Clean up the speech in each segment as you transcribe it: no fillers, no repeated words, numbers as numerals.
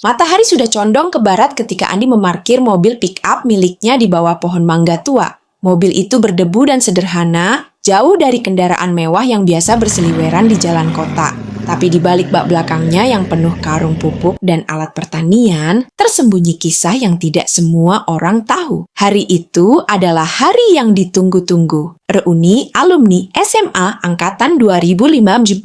Matahari sudah condong ke barat ketika Andi memarkir mobil pick-up miliknya di bawah pohon mangga tua. Mobil itu berdebu dan sederhana, jauh dari kendaraan mewah yang biasa berseliweran di jalan kota. Tapi di balik bak belakangnya yang penuh karung pupuk dan alat pertanian, tersembunyi kisah yang tidak semua orang tahu. Hari itu adalah hari yang ditunggu-tunggu. Reuni alumni SMA Angkatan 2015.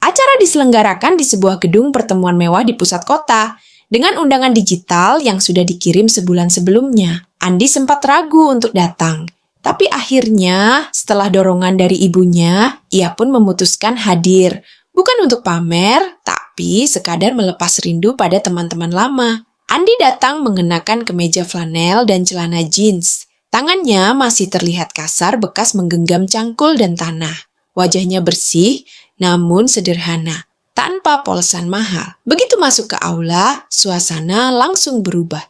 Acara diselenggarakan di sebuah gedung pertemuan mewah di pusat kota, dengan undangan digital yang sudah dikirim sebulan sebelumnya. Andi sempat ragu untuk datang. Tapi akhirnya, setelah dorongan dari ibunya, ia pun memutuskan hadir. Bukan untuk pamer, tapi sekadar melepas rindu pada teman-teman lama. Andi datang mengenakan kemeja flanel dan celana jeans. Tangannya masih terlihat kasar bekas menggenggam cangkul dan tanah. Wajahnya bersih, namun sederhana, tanpa polesan mahal. Begitu masuk ke aula, suasana langsung berubah.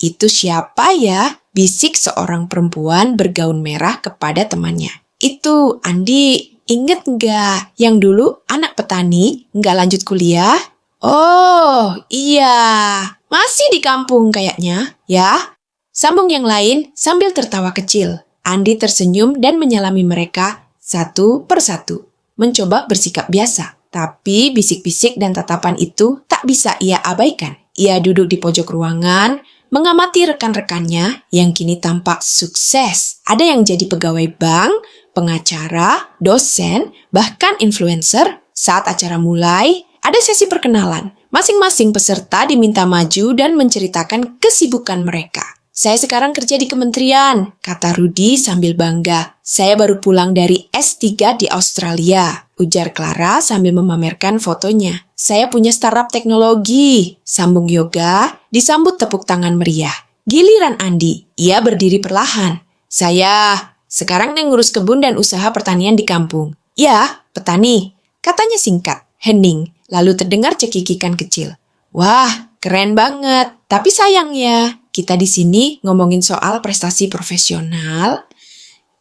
Itu siapa ya? Bisik seorang perempuan bergaun merah kepada temannya. Itu Andi, inget nggak yang dulu anak petani nggak lanjut kuliah? Oh, iya. Masih di kampung kayaknya, ya? Sambung yang lain sambil tertawa kecil. Andi tersenyum dan menyalami mereka satu persatu. Mencoba bersikap biasa. Tapi bisik-bisik dan tatapan itu tak bisa ia abaikan. Ia duduk di pojok ruangan, mengamati rekan-rekannya yang kini tampak sukses. Ada yang jadi pegawai bank, pengacara, dosen, bahkan influencer. Saat acara mulai, ada sesi perkenalan. Masing-masing peserta diminta maju dan menceritakan kesibukan mereka. Saya sekarang kerja di kementerian, kata Rudi sambil bangga. Saya baru pulang dari S3 di Australia, ujar Clara sambil memamerkan fotonya. Saya punya startup teknologi, sambung Yoga, disambut tepuk tangan meriah. Giliran Andi, ia berdiri perlahan. Saya sekarang ngurus kebun dan usaha pertanian di kampung. Ya, petani, katanya singkat, hening, lalu terdengar cekikikan kecil. Wah, keren banget, tapi sayang ya. Kita di sini ngomongin soal prestasi profesional,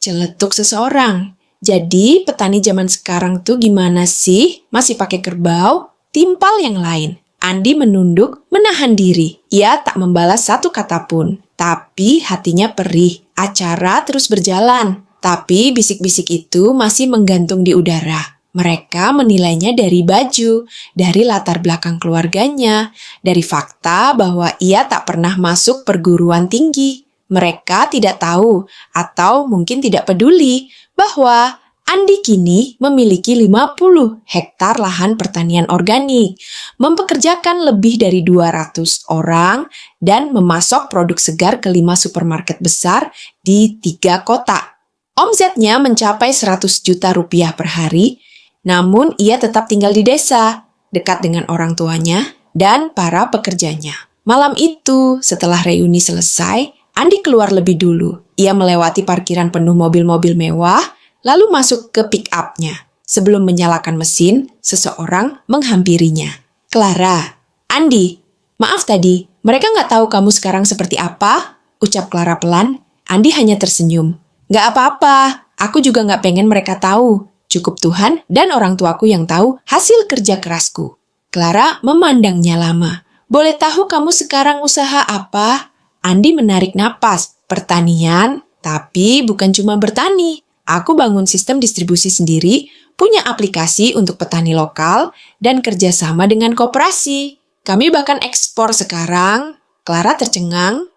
celetuk seseorang. Jadi petani zaman sekarang tuh gimana sih? Masih pakai kerbau? Timpal yang lain. Andi menunduk, menahan diri. Ia tak membalas satu kata pun. Tapi hatinya perih. Acara terus berjalan. Tapi bisik-bisik itu masih menggantung di udara. Mereka menilainya dari baju, dari latar belakang keluarganya, dari fakta bahwa ia tak pernah masuk perguruan tinggi. Mereka tidak tahu atau mungkin tidak peduli bahwa Andi kini memiliki 50 hektar lahan pertanian organik, mempekerjakan lebih dari 200 orang, dan memasok produk segar ke 5 supermarket besar di 3 kota. Omsetnya mencapai 100 juta rupiah per hari. Namun ia tetap tinggal di desa, dekat dengan orang tuanya dan para pekerjanya. Malam itu, setelah reuni selesai, Andi keluar lebih dulu. Ia melewati parkiran penuh mobil-mobil mewah, lalu masuk ke pick-up-nya. Sebelum menyalakan mesin, seseorang menghampirinya. Clara, Andi, maaf tadi, mereka nggak tahu kamu sekarang seperti apa? Ucap Clara pelan. Andi hanya tersenyum. Nggak apa-apa, aku juga nggak pengen mereka tahu. Cukup Tuhan dan orang tuaku yang tahu hasil kerja kerasku. Clara memandangnya lama. Boleh tahu kamu sekarang usaha apa? Andi menarik napas. Pertanian, tapi bukan cuma bertani. Aku bangun sistem distribusi sendiri, punya aplikasi untuk petani lokal, dan kerjasama dengan koperasi. Kami bahkan ekspor sekarang. Clara tercengang.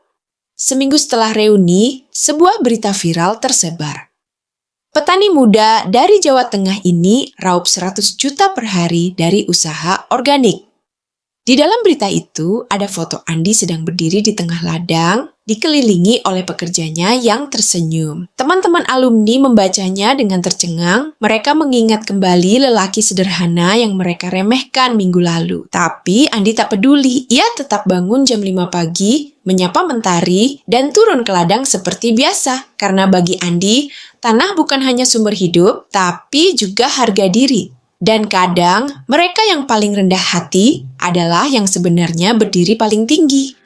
Seminggu setelah reuni, sebuah berita viral tersebar. Petani muda dari Jawa Tengah ini raup 100 juta per hari dari usaha organik. Di dalam berita itu ada foto Andi sedang berdiri di tengah ladang, dikelilingi oleh pekerjanya yang tersenyum. Teman-teman alumni membacanya dengan tercengang. Mereka mengingat kembali lelaki sederhana yang mereka remehkan minggu lalu. Tapi Andi tak peduli. Ia tetap bangun jam 5 pagi, menyapa mentari, dan turun ke ladang seperti biasa. Karena bagi Andi, tanah bukan hanya sumber hidup, tapi juga harga diri. Dan kadang, mereka yang paling rendah hati adalah yang sebenarnya berdiri paling tinggi.